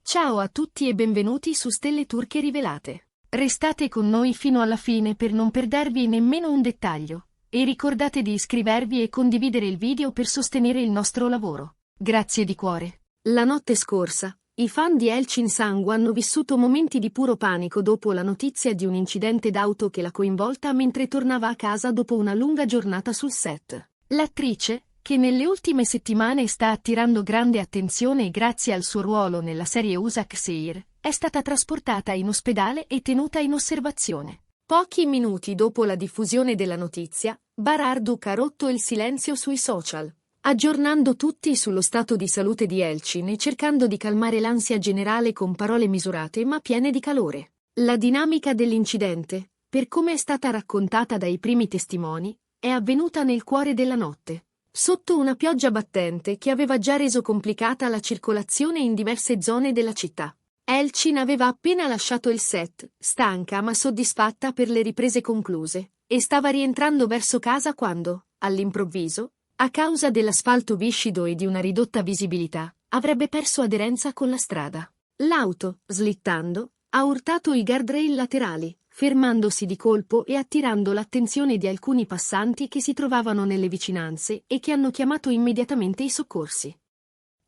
Ciao a tutti e benvenuti su Stelle Turche Rivelate. Restate con noi fino alla fine per non perdervi nemmeno un dettaglio. E ricordate di iscrivervi e condividere il video per sostenere il nostro lavoro. Grazie di cuore. La notte scorsa, i fan di Elçin Sangu hanno vissuto momenti di puro panico dopo la notizia di un incidente d'auto che l'ha coinvolta mentre tornava a casa dopo una lunga giornata sul set. L'attrice, che nelle ultime settimane sta attirando grande attenzione grazie al suo ruolo nella serie Uzak Seir, è stata trasportata in ospedale e tenuta in osservazione. Pochi minuti dopo la diffusione della notizia, Bararduk ha rotto il silenzio sui social, aggiornando tutti sullo stato di salute di Elçin e cercando di calmare l'ansia generale con parole misurate ma piene di calore. La dinamica dell'incidente, per come è stata raccontata dai primi testimoni, è avvenuta nel cuore della notte, sotto una pioggia battente che aveva già reso complicata la circolazione in diverse zone della città. Elçin aveva appena lasciato il set, stanca ma soddisfatta per le riprese concluse, e stava rientrando verso casa quando, all'improvviso, a causa dell'asfalto viscido e di una ridotta visibilità, avrebbe perso aderenza con la strada. L'auto, slittando, ha urtato i guardrail laterali, fermandosi di colpo e attirando l'attenzione di alcuni passanti che si trovavano nelle vicinanze e che hanno chiamato immediatamente i soccorsi.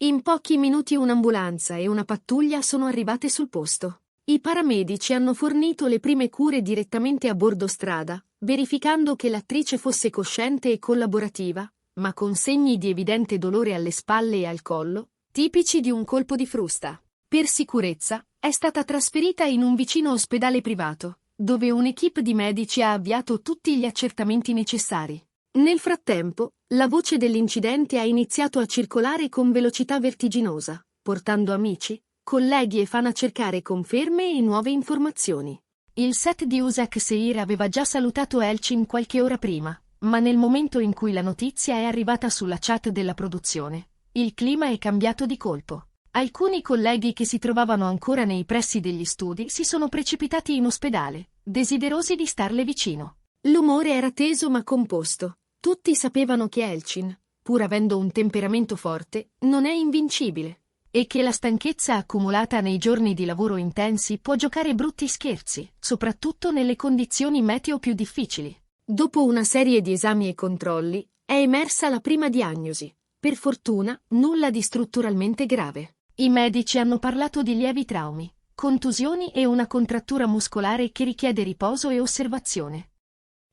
In pochi minuti un'ambulanza e una pattuglia sono arrivate sul posto. I paramedici hanno fornito le prime cure direttamente a bordo strada, verificando che l'attrice fosse cosciente e collaborativa, ma con segni di evidente dolore alle spalle e al collo, tipici di un colpo di frusta. Per sicurezza, è stata trasferita in un vicino ospedale privato, dove un'equipe di medici ha avviato tutti gli accertamenti necessari. Nel frattempo, la voce dell'incidente ha iniziato a circolare con velocità vertiginosa, portando amici, colleghi e fan a cercare conferme e nuove informazioni. Il set di Uzak Seir aveva già salutato Elçin qualche ora prima, ma nel momento in cui la notizia è arrivata sulla chat della produzione, il clima è cambiato di colpo. Alcuni colleghi che si trovavano ancora nei pressi degli studi si sono precipitati in ospedale, desiderosi di starle vicino. L'umore era teso ma composto. Tutti sapevano che Elçin, pur avendo un temperamento forte, non è invincibile, e che la stanchezza accumulata nei giorni di lavoro intensi può giocare brutti scherzi, soprattutto nelle condizioni meteo più difficili. Dopo una serie di esami e controlli, è emersa la prima diagnosi. Per fortuna, nulla di strutturalmente grave. I medici hanno parlato di lievi traumi, contusioni e una contrattura muscolare che richiede riposo e osservazione.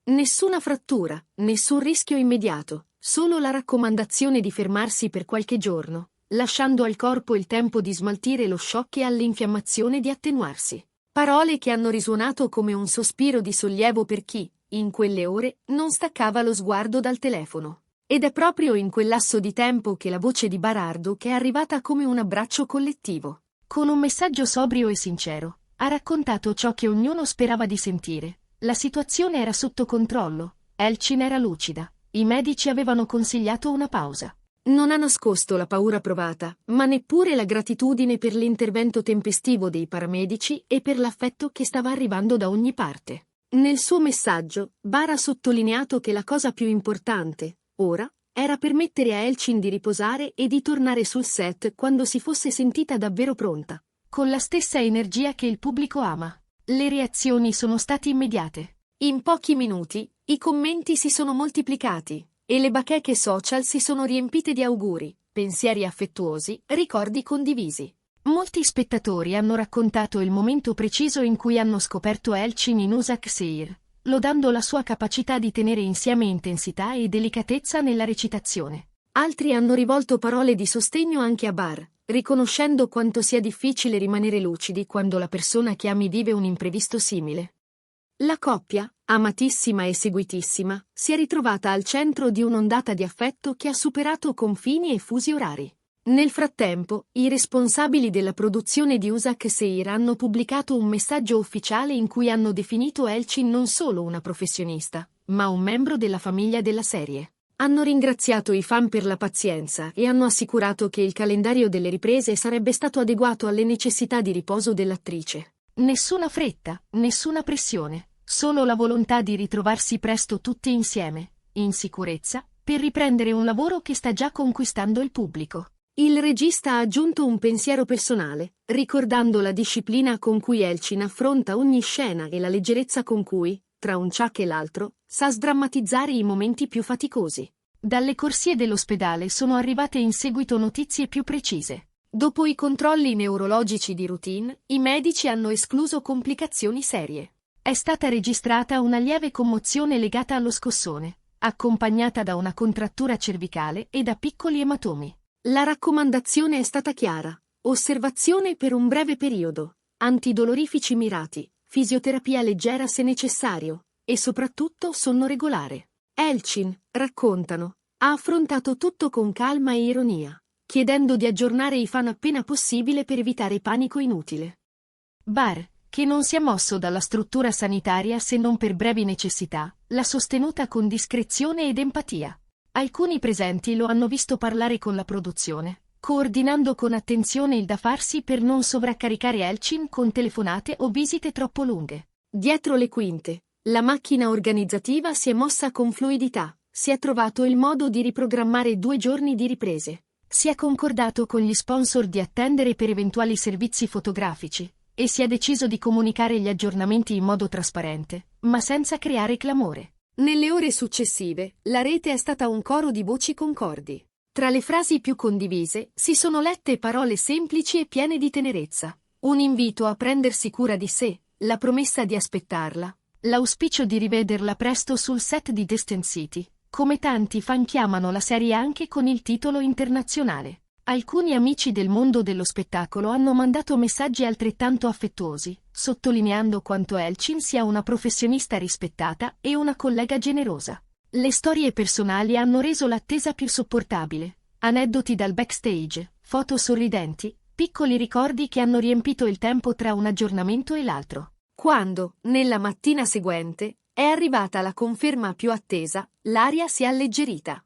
Nessuna frattura, nessun rischio immediato, solo la raccomandazione di fermarsi per qualche giorno, lasciando al corpo il tempo di smaltire lo shock e all'infiammazione di attenuarsi. Parole che hanno risuonato come un sospiro di sollievo per chi, in quelle ore, non staccava lo sguardo dal telefono. Ed è proprio in quel lasso di tempo che la voce di Bararduk è arrivata come un abbraccio collettivo. Con un messaggio sobrio e sincero, ha raccontato ciò che ognuno sperava di sentire. La situazione era sotto controllo, Elçin era lucida, i medici avevano consigliato una pausa. Non ha nascosto la paura provata, ma neppure la gratitudine per l'intervento tempestivo dei paramedici e per l'affetto che stava arrivando da ogni parte. Nel suo messaggio, Bar ha sottolineato che la cosa più importante, ora, era permettere a Elçin di riposare e di tornare sul set quando si fosse sentita davvero pronta, con la stessa energia che il pubblico ama. Le reazioni sono state immediate. In pochi minuti, i commenti si sono moltiplicati, e le bacheche social si sono riempite di auguri, pensieri affettuosi, ricordi condivisi. Molti spettatori hanno raccontato il momento preciso in cui hanno scoperto Elçin in Uzak Seir, lodando la sua capacità di tenere insieme intensità e delicatezza nella recitazione. Altri hanno rivolto parole di sostegno anche a Bar, riconoscendo quanto sia difficile rimanere lucidi quando la persona che ami vive un imprevisto simile. La coppia, amatissima e seguitissima, si è ritrovata al centro di un'ondata di affetto che ha superato confini e fusi orari. Nel frattempo, i responsabili della produzione di Uzak Seir hanno pubblicato un messaggio ufficiale in cui hanno definito Elçin non solo una professionista, ma un membro della famiglia della serie. Hanno ringraziato i fan per la pazienza e hanno assicurato che il calendario delle riprese sarebbe stato adeguato alle necessità di riposo dell'attrice. Nessuna fretta, nessuna pressione, solo la volontà di ritrovarsi presto tutti insieme, in sicurezza, per riprendere un lavoro che sta già conquistando il pubblico. Il regista ha aggiunto un pensiero personale, ricordando la disciplina con cui Elchin affronta ogni scena e la leggerezza con cui, tra un ciak e l'altro, sa sdrammatizzare i momenti più faticosi. Dalle corsie dell'ospedale sono arrivate in seguito notizie più precise. Dopo i controlli neurologici di routine, i medici hanno escluso complicazioni serie. È stata registrata una lieve commozione legata allo scossone, accompagnata da una contrattura cervicale e da piccoli ematomi. La raccomandazione è stata chiara: osservazione per un breve periodo, antidolorifici mirati, fisioterapia leggera se necessario, e soprattutto sonno regolare. Elchin, raccontano, ha affrontato tutto con calma e ironia, chiedendo di aggiornare i fan appena possibile per evitare panico inutile. Barr, che non si è mosso dalla struttura sanitaria se non per brevi necessità, l'ha sostenuta con discrezione ed empatia. Alcuni presenti lo hanno visto parlare con la produzione, coordinando con attenzione il da farsi per non sovraccaricare Elchin con telefonate o visite troppo lunghe. Dietro le quinte, la macchina organizzativa si è mossa con fluidità, si è trovato il modo di riprogrammare 2 giorni di riprese, si è concordato con gli sponsor di attendere per eventuali servizi fotografici, e si è deciso di comunicare gli aggiornamenti in modo trasparente, ma senza creare clamore. Nelle ore successive, la rete è stata un coro di voci concordi. Tra le frasi più condivise, si sono lette parole semplici e piene di tenerezza. Un invito a prendersi cura di sé, la promessa di aspettarla, l'auspicio di rivederla presto sul set di Destin City, come tanti fan chiamano la serie anche con il titolo internazionale. Alcuni amici del mondo dello spettacolo hanno mandato messaggi altrettanto affettuosi, sottolineando quanto Elchin sia una professionista rispettata e una collega generosa. Le storie personali hanno reso l'attesa più sopportabile. Aneddoti dal backstage, foto sorridenti, piccoli ricordi che hanno riempito il tempo tra un aggiornamento e l'altro. Quando, nella mattina seguente, è arrivata la conferma più attesa, l'aria si è alleggerita.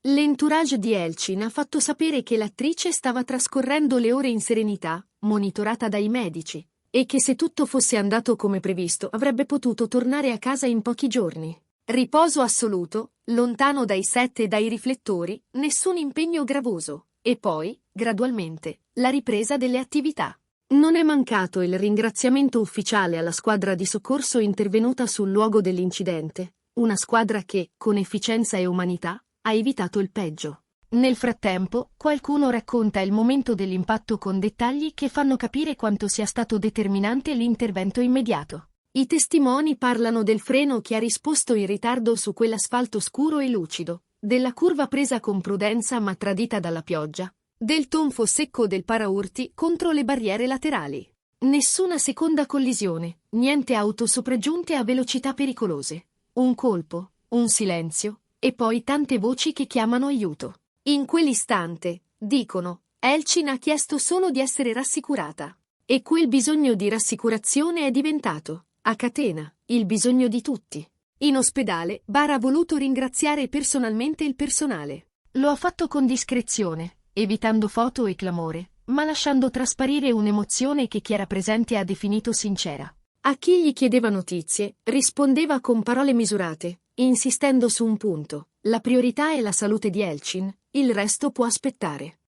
L'entourage di Elchin ha fatto sapere che l'attrice stava trascorrendo le ore in serenità, monitorata dai medici, e che se tutto fosse andato come previsto avrebbe potuto tornare a casa in pochi giorni. Riposo assoluto, lontano dai set e dai riflettori, nessun impegno gravoso, e poi, gradualmente, la ripresa delle attività. Non è mancato il ringraziamento ufficiale alla squadra di soccorso intervenuta sul luogo dell'incidente, una squadra che, con efficienza e umanità, ha evitato il peggio. Nel frattempo, qualcuno racconta il momento dell'impatto con dettagli che fanno capire quanto sia stato determinante l'intervento immediato. I testimoni parlano del freno che ha risposto in ritardo su quell'asfalto scuro e lucido, della curva presa con prudenza ma tradita dalla pioggia, del tonfo secco del paraurti contro le barriere laterali. Nessuna seconda collisione, niente auto sopraggiunte a velocità pericolose. Un colpo, un silenzio, e poi tante voci che chiamano aiuto. In quell'istante, dicono, Elchin ha chiesto solo di essere rassicurata. E quel bisogno di rassicurazione è diventato, a catena, il bisogno di tutti. In ospedale, Barr ha voluto ringraziare personalmente il personale. Lo ha fatto con discrezione, evitando foto e clamore, ma lasciando trasparire un'emozione che chi era presente ha definito sincera. A chi gli chiedeva notizie, rispondeva con parole misurate, insistendo su un punto: la priorità è la salute di Elchin, il resto può aspettare.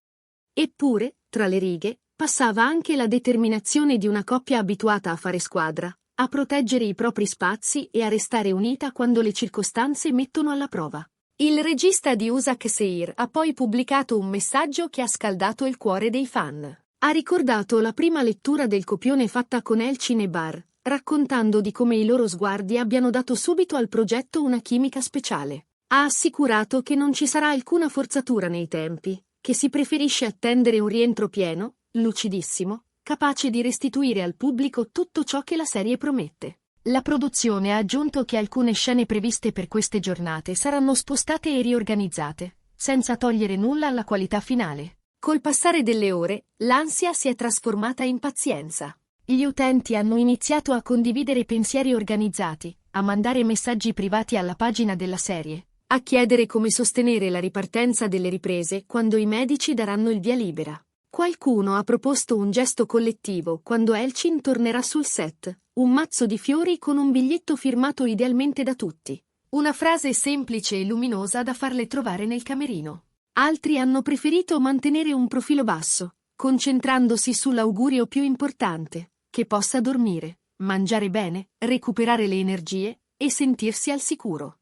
Eppure, tra le righe, passava anche la determinazione di una coppia abituata a fare squadra, a proteggere i propri spazi e a restare unita quando le circostanze mettono alla prova. Il regista di Usak Seir ha poi pubblicato un messaggio che ha scaldato il cuore dei fan. Ha ricordato la prima lettura del copione fatta con Elchin e Barr, raccontando di come i loro sguardi abbiano dato subito al progetto una chimica speciale. Ha assicurato che non ci sarà alcuna forzatura nei tempi, che si preferisce attendere un rientro pieno, lucidissimo, capace di restituire al pubblico tutto ciò che la serie promette. La produzione ha aggiunto che alcune scene previste per queste giornate saranno spostate e riorganizzate, senza togliere nulla alla qualità finale. Col passare delle ore, l'ansia si è trasformata in pazienza. Gli utenti hanno iniziato a condividere pensieri organizzati, a mandare messaggi privati alla pagina della serie, a chiedere come sostenere la ripartenza delle riprese quando i medici daranno il via libera. Qualcuno ha proposto un gesto collettivo quando Elchin tornerà sul set, un mazzo di fiori con un biglietto firmato idealmente da tutti. Una frase semplice e luminosa da farle trovare nel camerino. Altri hanno preferito mantenere un profilo basso, concentrandosi sull'augurio più importante, che possa dormire, mangiare bene, recuperare le energie e sentirsi al sicuro.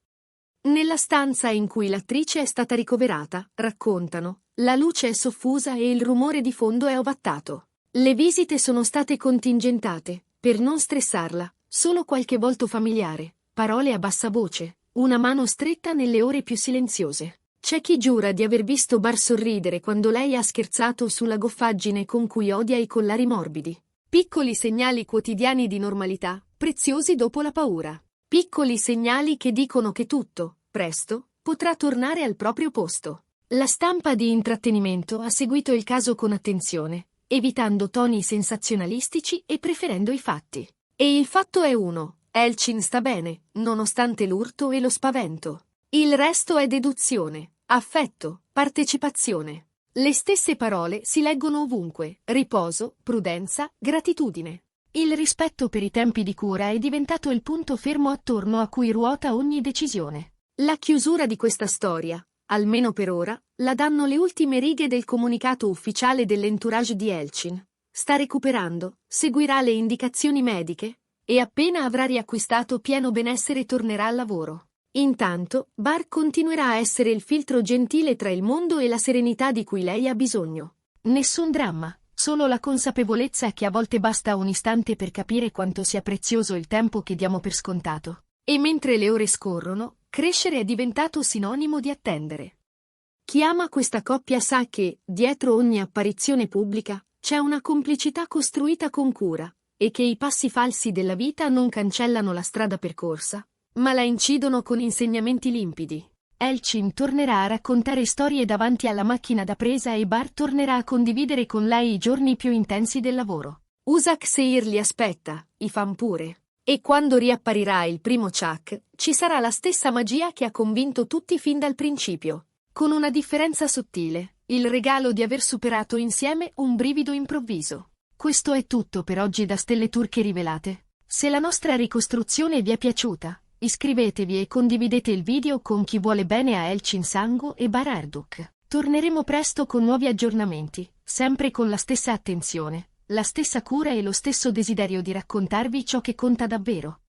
Nella stanza in cui l'attrice è stata ricoverata, raccontano, la luce è soffusa e il rumore di fondo è ovattato. Le visite sono state contingentate, per non stressarla, solo qualche volto familiare, parole a bassa voce, una mano stretta nelle ore più silenziose. C'è chi giura di aver visto Bar sorridere quando lei ha scherzato sulla goffaggine con cui odia i collari morbidi. Piccoli segnali quotidiani di normalità, preziosi dopo la paura. Piccoli segnali che dicono che tutto, presto, potrà tornare al proprio posto. La stampa di intrattenimento ha seguito il caso con attenzione, evitando toni sensazionalistici e preferendo i fatti. E il fatto è uno: Elchin sta bene, nonostante l'urto e lo spavento. Il resto è deduzione, affetto, partecipazione. Le stesse parole si leggono ovunque: riposo, prudenza, gratitudine. Il rispetto per i tempi di cura è diventato il punto fermo attorno a cui ruota ogni decisione. La chiusura di questa storia, almeno per ora, la danno le ultime righe del comunicato ufficiale dell'entourage di Elchin. Sta recuperando, seguirà le indicazioni mediche e appena avrà riacquistato pieno benessere tornerà al lavoro. Intanto, Bar continuerà a essere il filtro gentile tra il mondo e la serenità di cui lei ha bisogno. Nessun dramma. Solo la consapevolezza che a volte basta un istante per capire quanto sia prezioso il tempo che diamo per scontato. E mentre le ore scorrono, crescere è diventato sinonimo di attendere. Chi ama questa coppia sa che, dietro ogni apparizione pubblica, c'è una complicità costruita con cura, e che i passi falsi della vita non cancellano la strada percorsa, ma la incidono con insegnamenti limpidi. Elchin tornerà a raccontare storie davanti alla macchina da presa e Bar tornerà a condividere con lei i giorni più intensi del lavoro. Usak Seir li aspetta, i fan pure. E quando riapparirà il primo Chuck, ci sarà la stessa magia che ha convinto tutti fin dal principio. Con una differenza sottile, il regalo di aver superato insieme un brivido improvviso. Questo è tutto per oggi da Stelle Turche Rivelate. Se la nostra ricostruzione vi è piaciuta, iscrivetevi e condividete il video con chi vuole bene a Elchin Sangu e Bar Erduq. Torneremo presto con nuovi aggiornamenti, sempre con la stessa attenzione, la stessa cura e lo stesso desiderio di raccontarvi ciò che conta davvero.